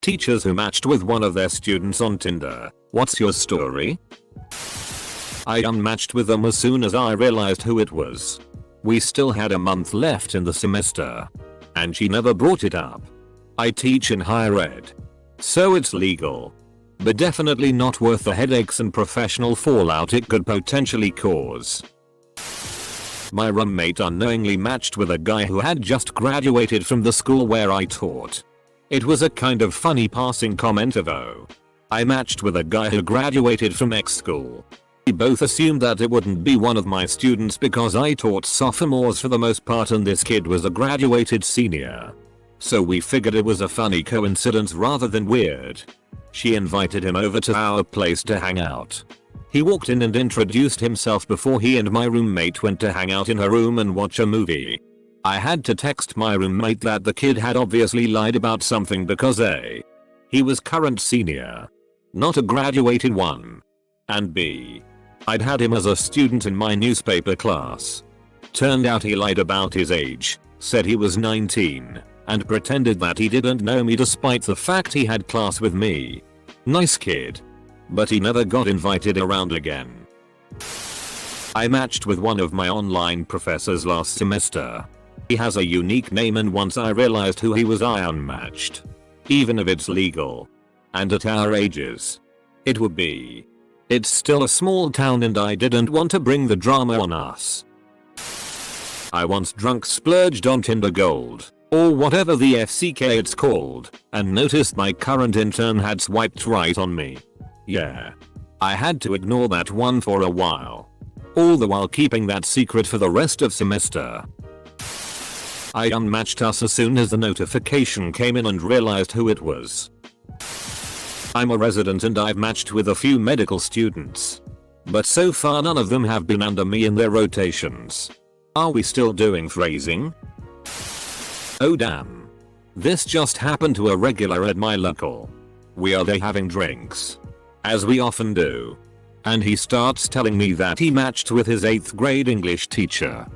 Teachers who matched with one of their students on Tinder. What's your story? I unmatched with them as soon as I realized who it was. We still had a month left in the semester. And she never brought it up. I teach in higher ed. So it's legal. But definitely not worth the headaches and professional fallout it could potentially cause. My roommate unknowingly matched with a guy who had just graduated from the school where I taught. It was a kind of funny passing comment of oh. I matched with a guy who graduated from X school. We both assumed that it wouldn't be one of my students because I taught sophomores for the most part and this kid was a graduated senior. So we figured it was a funny coincidence rather than weird. She invited him over to our place to hang out. He walked in and introduced himself before he and my roommate went to hang out in her room and watch a movie. I had to text my roommate that the kid had obviously lied about something because A. He was current senior. Not a graduated one. And B. I'd had him as a student in my newspaper class. Turned out he lied about his age, said he was 19, and pretended that he didn't know me despite the fact he had class with me. Nice kid. But he never got invited around again. I matched with one of my online professors last semester. He has a unique name and once I realized who he was I unmatched. Even if it's legal. And at our ages. It would be. It's still a small town and I didn't want to bring the drama on us. I once drunk splurged on Tinder Gold, or whatever the FCK it's called, and noticed my current intern had swiped right on me. Yeah. I had to ignore that one for a while. All the while keeping that secret for the rest of semester. I unmatched us as soon as the notification came in and realized who it was. I'm a resident and I've matched with a few medical students. But so far none of them have been under me in their rotations. Are we still doing phrasing? Oh damn. This just happened to a regular at my local. We are there having drinks. As we often do. And he starts telling me that he matched with his 8th grade English teacher.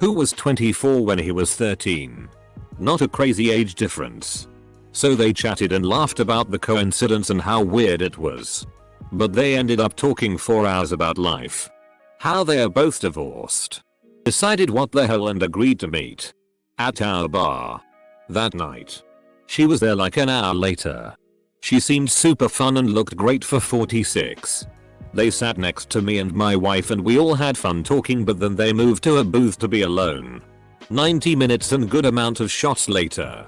Who was 24 when he was 13. Not a crazy age difference. So they chatted and laughed about the coincidence and how weird it was. But they ended up talking for hours about life. How they are both divorced. Decided what the hell and agreed to meet. At our bar. That night. She was there like an hour later. She seemed super fun and looked great for 46. They sat next to me and my wife and we all had fun talking but then they moved to a booth to be alone. 90 minutes and good amount of shots later.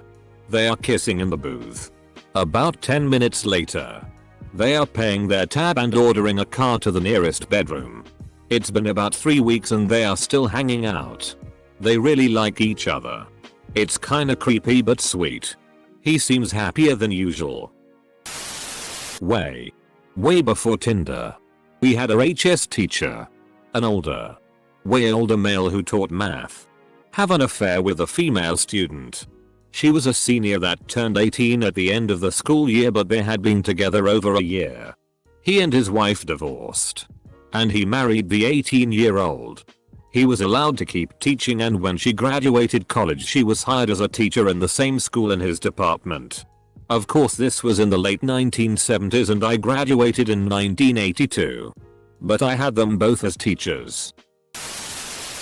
They are kissing in the booth. About 10 minutes later. They are paying their tab and ordering a car to the nearest bedroom. It's been about 3 weeks and they are still hanging out. They really like each other. It's kinda creepy but sweet. He seems happier than usual. Way before Tinder. We had a HS teacher. An way older male who taught math. Have an affair with a female student. She was a senior that turned 18 at the end of the school year but they had been together over a year. He and his wife divorced. And he married the 18-year-old. He was allowed to keep teaching and when she graduated college she was hired as a teacher in the same school in his department. Of course this was in the late 1970s and I graduated in 1982. But I had them both as teachers.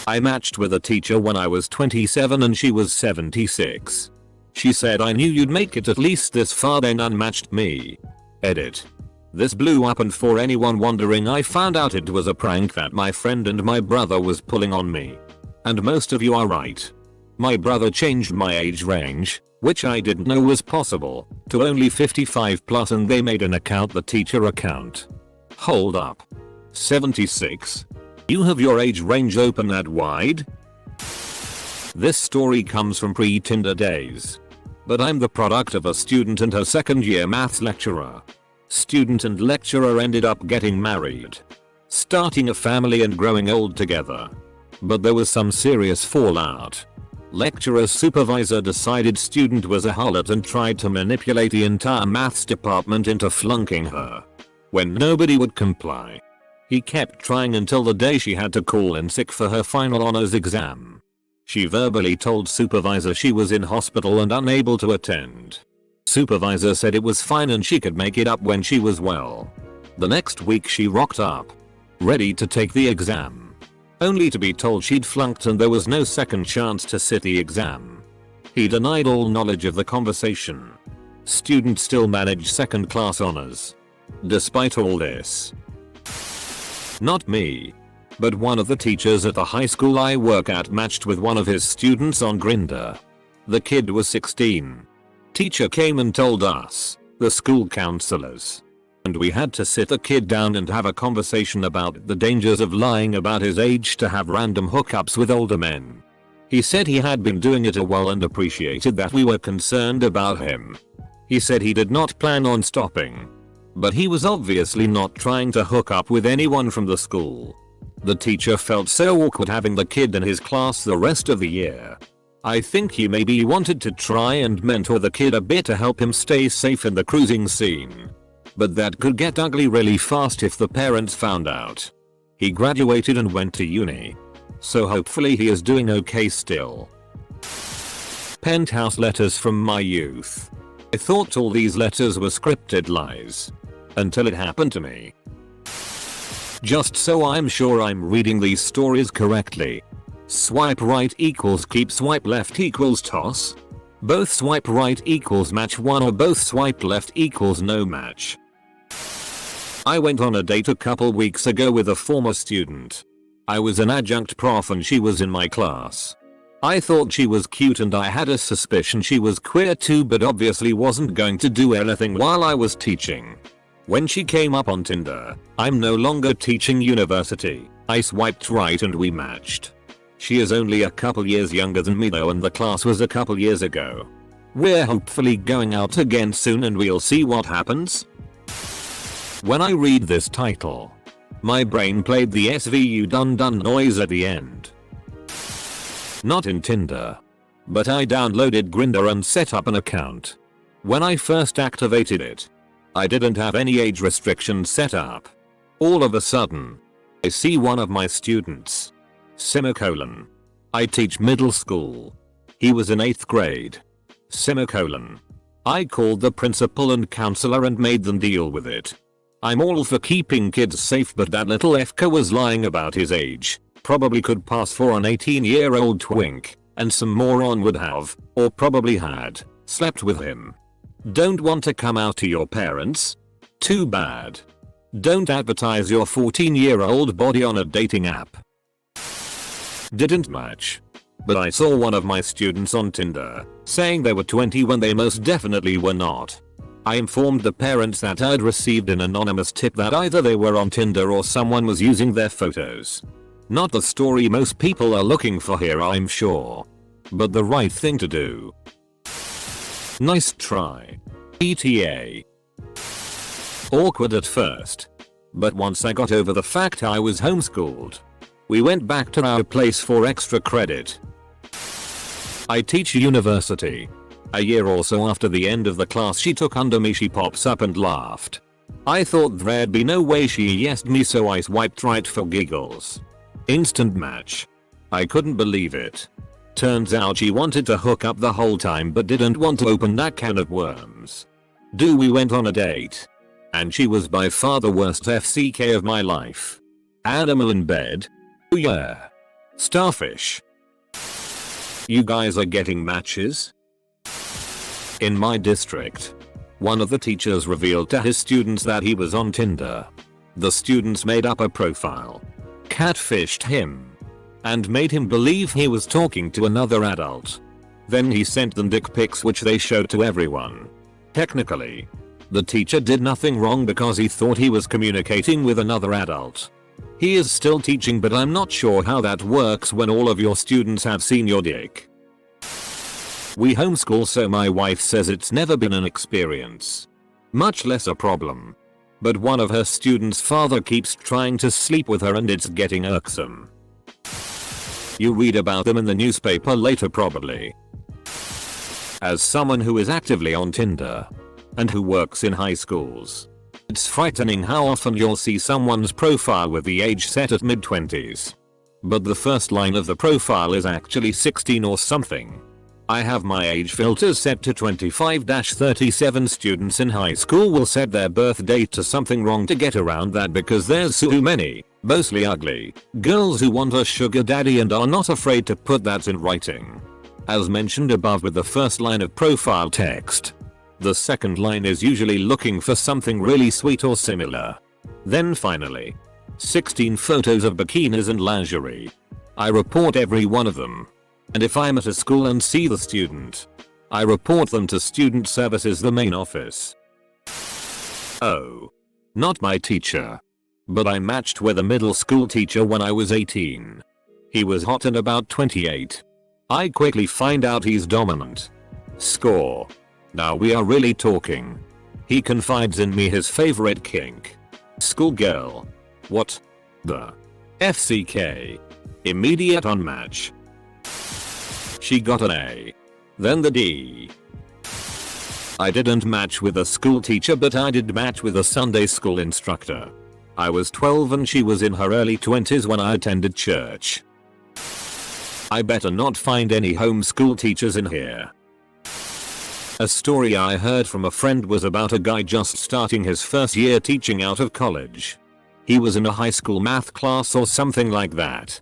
I matched with a teacher when I was 27 and she was 76. She said I knew you'd make it at least this far then unmatched me. Edit. This blew up and for anyone wondering I found out it was a prank that my friend and my brother was pulling on me. And most of you are right. My brother changed my age range, which I didn't know was possible, to only 55 plus and they made an account the teacher account. Hold up. 76? You have your age range open that wide? This story comes from pre-Tinder days. But I'm the product of a student and her second year maths lecturer. Student and lecturer ended up getting married. Starting a family and growing old together. But there was some serious fallout. Lecturer's supervisor decided student was a harlot and tried to manipulate the entire maths department into flunking her. When nobody would comply. He kept trying until the day she had to call in sick for her final honors exam. She verbally told supervisor she was in hospital and unable to attend. Supervisor said it was fine and she could make it up when she was well. The next week she rocked up, ready to take the exam, only to be told she'd flunked and there was no second chance to sit the exam. He denied all knowledge of the conversation. Student still managed second class honors. Despite all this. Not me, but one of the teachers at the high school I work at matched with one of his students on Grindr. The kid was 16. Teacher came and told us, the school counselors, and we had to sit the kid down and have a conversation about the dangers of lying about his age to have random hookups with older men. He said he had been doing it a while and appreciated that we were concerned about him. He said he did not plan on stopping, but he was obviously not trying to hook up with anyone from the school. The teacher felt so awkward having the kid in his class the rest of the year. I think he maybe wanted to try and mentor the kid a bit to help him stay safe in the cruising scene. But that could get ugly really fast if the parents found out. He graduated and went to uni, so hopefully he is doing okay still. Penthouse letters from my youth. I thought all these letters were scripted lies, until it happened to me. Just so I'm sure I'm reading these stories correctly. Swipe right equals keep, swipe left equals toss. Both swipe right equals match 1 or both swipe left equals no match. I went on a date a couple weeks ago with a former student. I was an adjunct prof and she was in my class. I thought she was cute and I had a suspicion she was queer too, but obviously wasn't going to do anything while I was teaching. When she came up on Tinder, I'm no longer teaching university. I swiped right and we matched. She is only a couple years younger than me though and the class was a couple years ago. We're hopefully going out again soon and we'll see what happens. When I read this title, my brain played the SVU dun dun noise at the end. Not in Tinder, but I downloaded Grindr and set up an account. When I first activated it, I didn't have any age restrictions set up. All of a sudden, I see one of my students. Semicolon. I teach middle school. He was in 8th grade. Semicolon. I called the principal and counselor and made them deal with it. I'm all for keeping kids safe, but that little FK was lying about his age. Probably could pass for an 18-year-old twink, and some moron would have, or probably had, slept with him. Don't want to come out to your parents? Too bad. Don't advertise your 14-year-old body on a dating app. Didn't match. But I saw one of my students on Tinder saying they were 20 when they most definitely were not. I informed the parents that I'd received an anonymous tip that either they were on Tinder or someone was using their photos. Not the story most people are looking for here, I'm sure, but the right thing to do. Nice try. ETA. Awkward at first, but once I got over the fact I was homeschooled, we went back to our place for extra credit. I teach university. A year or so after the end of the class she took under me, she pops up and laughed. I thought there'd be no way she yesed me, so I swiped right for giggles. Instant match. I couldn't believe it. Turns out she wanted to hook up the whole time but didn't want to open that can of worms. We went on a date, and she was by far the worst FCK of my life. Animal in bed? Oh yeah. Starfish. You guys are getting matches? In my district, one of the teachers revealed to his students that he was on Tinder. The students made up a profile, catfished him, and made him believe he was talking to another adult. Then he sent them dick pics which they showed to everyone. Technically, the teacher did nothing wrong because he thought he was communicating with another adult. He is still teaching, but I'm not sure how that works when all of your students have seen your dick. We homeschool, so my wife says it's never been an experience, much less a problem. But one of her students' father keeps trying to sleep with her and it's getting irksome. You read about them in the newspaper later probably. As someone who is actively on Tinder, and who works in high schools, it's frightening how often you'll see someone's profile with the age set at mid-20s. But the first line of the profile is actually 16 or something. I have my age filters set to 25-37 students in high school will set their birth date to something wrong to get around that because there's so many, mostly ugly, girls who want a sugar daddy and are not afraid to put that in writing. As mentioned above with the first line of profile text. The second line is usually looking for something really sweet or similar. Then finally, 16 photos of bikinis and lingerie. I report every one of them. And if I'm at a school and see the student, I report them to Student Services, the main office. Oh. Not my teacher. But I matched with a middle school teacher when I was 18. He was hot and about 28. I quickly find out he's dominant. Score. Now we are really talking. He confides in me his favorite kink. Schoolgirl. What? The FCK. Immediate unmatch. She got an A. Then the D. I didn't match with a school teacher, but I did match with a Sunday school instructor. I was 12 and she was in her early 20s when I attended church. I better not find any homeschool teachers in here. A story I heard from a friend was about a guy just starting his first year teaching out of college. He was in a high school math class or something like that.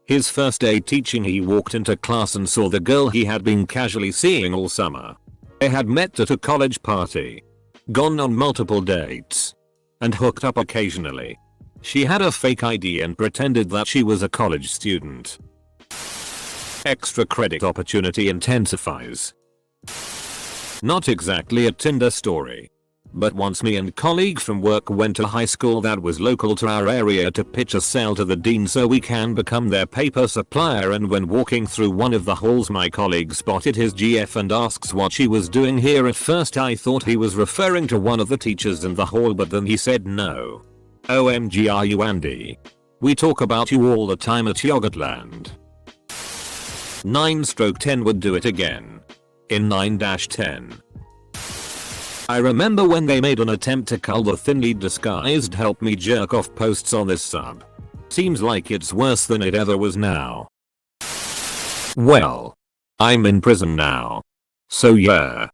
His first day teaching, he walked into class and saw the girl he had been casually seeing all summer. They had met at a college party, gone on multiple dates, and hooked up occasionally. She had a fake ID and pretended that she was a college student. Extra credit opportunity intensifies. Not exactly a Tinder story. But once me and colleagues from work went to a high school that was local to our area to pitch a sale to the dean so we can become their paper supplier, and when walking through one of the halls my colleague spotted his GF and asks what she was doing here. At first I thought he was referring to one of the teachers in the hall, but then he said no. OMG, are you Andy? We talk about you all the time at Yogurtland. 9/10 would do it again. In 9-10. I remember when they made an attempt to cull the thinly disguised help me jerk off posts on this sub. Seems like it's worse than it ever was now. Well, I'm in prison now. So yeah.